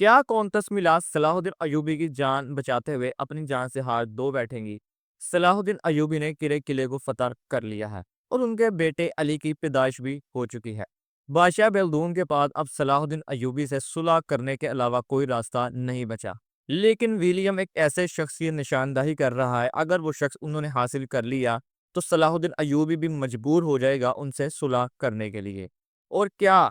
क्या कौंतस मिला सलाहुद्दीन अयूबी की जान बचाते हुए अपनी जान से हाथ धो बैठेंगी? सलाहुद्दीन अयूबी ने किले को फतह कर लिया है और उनके बेटे अली की पैदाइश भी हो चुकी है। बादशाह बेलदून के पास अब सलाहुद्दीन अयूबी से सुलह करने के अलावा कोई रास्ता नहीं बचा। लेकिन विलियम एक ऐसे शख्स की निशानदाही कर रहा है, अगर वो शख्स उन्होंने हासिल कर लिया तो सलाहुद्दीन अयूबी भी मजबूर हो जाएगा उनसे सुलह करने के लिए। और क्या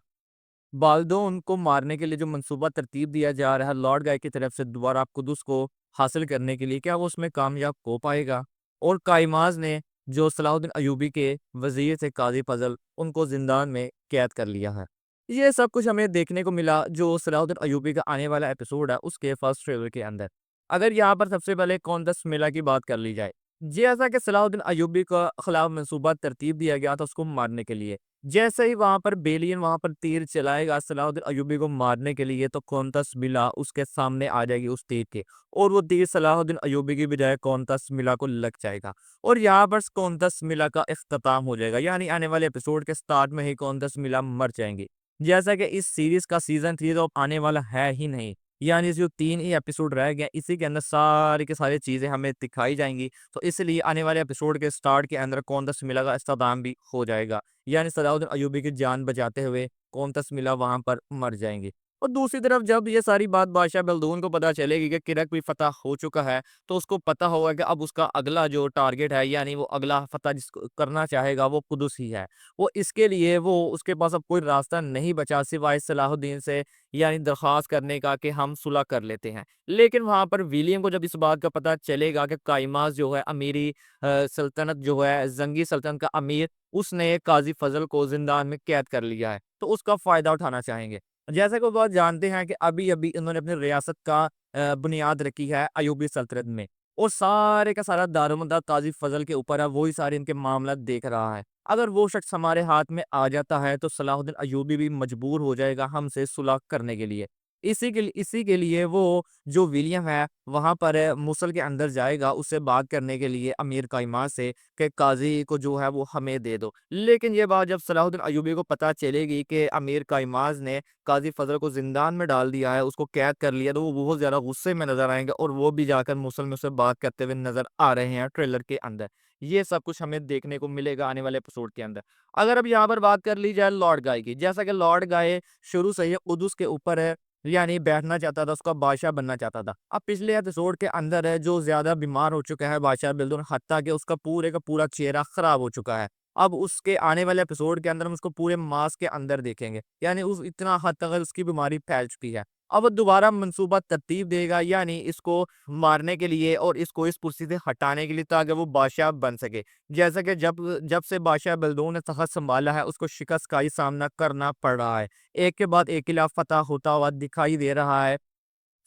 बाल्दोन को मारने के लिए जो मंसूबा तरतीब दिया जा रहा है लॉर्ड गाय की तरफ से दोबारा कुदस को हासिल करने के लिए, क्या वो उसमें कामयाब हो पाएगा? और काइमाज ने जो सलाहुद्दीन अयूबी के वजीर थे काजी फजल, उनको जिंदान में कैद कर लिया है। ये सब कुछ हमें देखने को मिला जो सलाहुद्दीन अयूबी का आने वाला एपिसोड है उसके फर्स्ट ट्रेलर के अंदर। अगर यहाँ पर सबसे पहले कॉन्टेस्ट मेला की बात कर ली जाए, जैसा कि सलाहुद्दीन अयूबी का खिलाफ मंसूबा तरतीब दिया गया था उसको मारने के लिए, जैसे ही वहां पर बेलियन वहां पर तीर चलाएगा सलाहुद्दीन अयूबी को मारने के लिए, तो कौंतस मिला उसके सामने आ जाएगी उस तीर के, और वो तीर सलाहुद्दीन अयूबी की बजाय कौंतस मिला को लग जाएगा। और यहाँ पर कौंतस मिला का इख्तिताम हो जाएगा, यानी आने वाले एपिसोड के स्टार्ट में ही कौंतस मिला मर जाएंगे। जैसा कि इस सीरीज का सीजन 3 तो अब आने वाला है ही नहीं, यानी जो 3 ही एपिसोड रह गए इसी के अंदर सारी की सारी चीजें हमें दिखाई जाएंगी। तो इसलिए आने वाले एपिसोड के स्टार्ट के अंदर कौंतस मिला का इख्तिताम भी हो जाएगा, यानी सलाहुद्दीन अयूबी की जान बचाते हुए कौंतस मिला वहां पर मर जाएंगे। और दूसरी तरफ जब ये सारी बात बादशाह बलदून को पता चलेगी कि किरक भी फतह हो चुका है, तो उसको पता होगा कि अब उसका अगला जो टारगेट है, यानी वो अगला फतह जिसको करना चाहेगा वो कुदस ही है। वो इसके लिए वो उसके पास अब कोई रास्ता नहीं बचा सिवाय सलाहुद्दीन से, यानी दरख्वास्त करने का कि हम सुलह कर लेते हैं। लेकिन वहां पर विलियम को जब इस बात का पता चलेगा कि काइमास जो है अमीरी सल्तनत जो है जंगी सल्तनत का अमीर, उसने काजी फजल को जिंदान में कैद कर लिया है, तो उसका फायदा उठाना चाहेंगे। जैसा कि वो बात जानते हैं कि अभी अभी इन्होंने अपनी रियासत का बुनियाद रखी है अयूबी सल्तनत में, और सारे का सारा दारोमदार काजी फजल के ऊपर है, वही सारे इनके मामला देख रहा है। अगर वो शख्स हमारे हाथ में आ जाता है तो सलाहुद्दीन अयूबी भी मजबूर हो जाएगा हमसे सुलह करने के लिए। इसी के लिए वो जो विलियम है वहां पर मूसल के अंदर जाएगा उससे बात करने के लिए अमीर काइमा से, कि काजी को जो है वो हमें दे दो। लेकिन ये बात जब सलाहुद्दीन अयूबी को पता चलेगी कि अमीर काइमाज ने काजी फजल को जिंदान में डाल दिया है, उसको कैद कर लिया, तो वो बहुत ज्यादा गुस्से में नजर आएंगे और वो भी जाकर मूसल में उससे बात करते हुए नजर आ रहे हैं ट्रेलर के अंदर। ये सब कुछ हमें देखने को मिलेगा आने वाले एपिसोड के अंदर। अगर अब यहाँ पर बात कर ली जाए लॉर्ड गाय की, जैसा कि लॉर्ड गाय शुरू से ही कुदस के ऊपर है, यानी बैठना चाहता था, उसका बादशाह बनना चाहता था। अब पिछले एपिसोड के अंदर है जो ज्यादा बीमार हो चुका है बादशाह बिल्दुन, हत्ता कि उसका पूरे का पूरा चेहरा खराब हो चुका है। अब उसके आने वाले एपिसोड के अंदर हम उसको पूरे मास के अंदर देखेंगे, यानी उस इतना हद तक उसकी बीमारी फैल चुकी है। अब वो दोबारा मंसूबा तरतीब देगा, यानी इसको मारने के लिए और इसको इस कुर्सी से हटाने के लिए, ताकि वो बादशाह बन सके। जैसा कि जब जब से बादशाह बलदून ने तख्त संभाला है उसको शिकस्त का ही सामना करना पड़ रहा है। एक के बाद एक किला फतह होता हुआ दिखाई दे रहा है।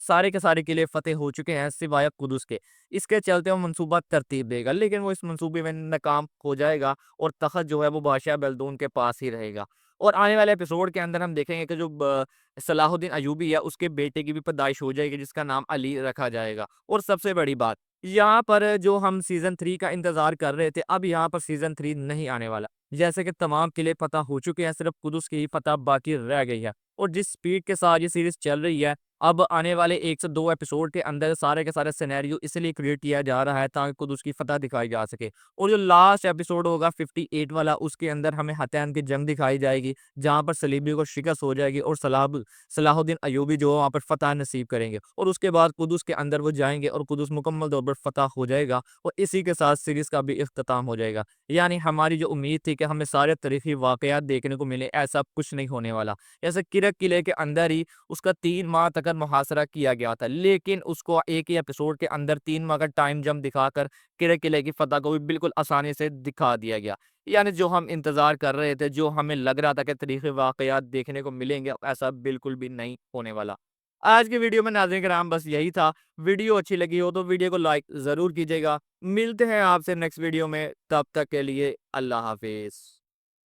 सारे के सारे किले फतेह हो चुके हैं सिवाय कुदस के। इसके चलते वो मंसूबा तरतीब देगा, लेकिन वो इस मंसूबे में नाकाम हो जाएगा और तख़्त जो है वो बादशाह बलदून के पास ही रहेगा। और आने वाले एपिसोड के अंदर हम देखेंगे कि जो सलाहुद्दीन अयूबी है उसके बेटे की भी पैदाइश हो जाएगी जिसका नाम अली रखा जाएगा। और सबसे बड़ी बात, यहाँ पर जो हम सीजन 3 का इंतजार कर रहे थे, अब यहाँ पर सीजन 3 नहीं आने वाला। जैसे कि तमाम किले फतह हो चुके हैं, सिर्फ कुदस की ही फतह बाकी रह गई है। और जिस स्पीड के साथ ये सीरीज चल रही है, अब आने वाले 1 से 2 एपिसोड के अंदर सारे के सारे सिनेरियो इसलिए क्रिएट किया जा रहा है ताकि खुद उसकी फतह दिखाई जा सके। और जो लास्ट एपिसोड होगा 58 वाला, उसके अंदर हमें हथैन की जंग दिखाई जाएगी, जहां पर सलीबी को शिकस्त हो जाएगी और सलाहुद्दीन अयूबी जो वहां पर फतह नसीब करेंगे, और उसके बाद कुदस के अंदर वो जाएंगे और कुदस मुकम्मल तौर पर फतह हो जाएगा, और इसी के साथ सीरीज का भी इख्तिताम हो जाएगा। यानी हमारी जो उम्मीद थी कि हमें सारे तारीखी वाकयात देखने को मिले, ऐसा कुछ नहीं होने वाला। जैसे किरक किले के अंदर ही उसका 3 माह तक का मुहासरा किया गया था, लेकिन उसको एक ही एपिसोड के अंदर 3 माह का टाइम जंप दिखाकर किले किले की फतह को भी बिल्कुल आसानी से दिखा दिया गया। यानी जो हम इंतजार कर रहे थे, जो हमें लग रहा था कि तारीखी वाकयात देखने को मिलेंगे, ऐसा बिल्कुल भी नहीं होने वाला। आज की वीडियो में नाज़रीन कराम बस यही था। वीडियो अच्छी लगी हो तो वीडियो को लाइक ज़रूर कीजिएगा। मिलते हैं आपसे नेक्स्ट वीडियो में, तब तक के लिए अल्लाह हाफ़िज़।